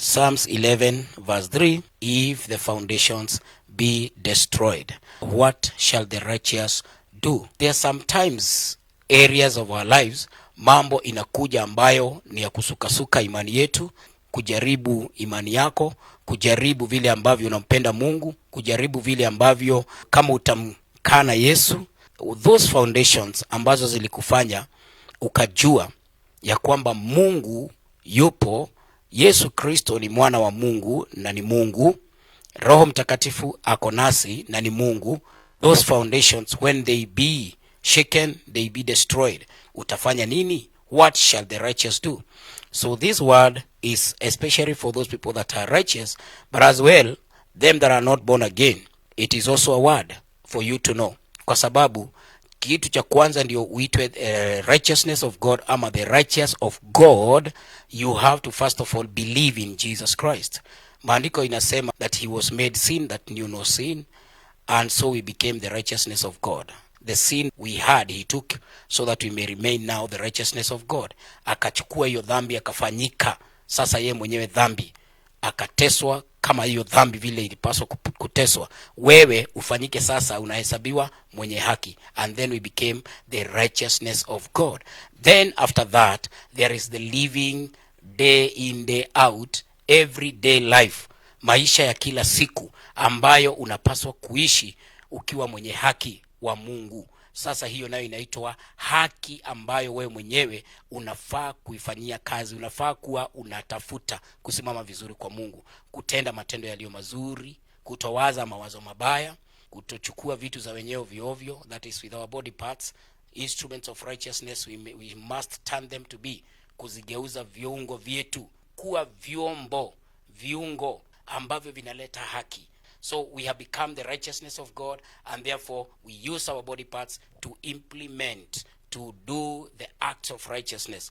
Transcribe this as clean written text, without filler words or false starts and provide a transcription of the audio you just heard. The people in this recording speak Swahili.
Psalms 11 verse 3, if the foundations be destroyed, what shall the righteous do? There are sometimes areas of our lives mambo inakuja ambayo ni ya kusukasuka imani yetu, kujaribu imani yako, kujaribu vile ambavyo unampenda Mungu, kujaribu vile ambavyo kama utamkana Yesu. Those foundations ambazo zilikufanya ukajua ya kwamba Mungu yupo, Yesu Kristo ni mwana wa Mungu na ni Mungu, Roho Mtakatifu ako nasi na ni Mungu. Those foundations, when they be shaken, they be destroyed. Utafanya nini? What shall the righteous do? So this word is especially for those people that are righteous, but as well them that are not born again. It is also a word for you to know, kwa sababu kitu cha kwanza ndio uitwe righteousness of God ama the righteous of God. You have to first of all believe in Jesus Christ. Maandiko inasema that he was made sin that knew no sin, and so we became the righteousness of God. The sin we had he took so that we may remain now the righteousness of God. Akachukua hiyo dhambi akafanyika sasa ye mwenyewe dhambi, akateswa kama hiyo dhambi vile ilipaswa kuteswa, wewe ufanyike sasa unahesabiwa mwenye haki, and then we became the righteousness of God. Then after that there is the living day in day out, everyday life, maisha ya kila siku ambayo unapaswa kuishi ukiwa mwenye haki wa Mungu. Sasa hiyo nayo inaitwa haki ambayo wewe mwenyewe unafaa kuifanyia kazi, unafaa kuwa unatafuta kusimama vizuri kwa Mungu, kutenda matendo yaliyo mazuri, kutowaza mawazo mabaya, kutochukua vitu za wenyewe ovyo. That is with our body parts, instruments of righteousness. We must turn them to be, kuzigeuza viungo vyetu kuwa viungo ambavyo vinaleta haki. So we have become the righteousness of God, and therefore we use our body parts to implement, to do the acts of righteousness.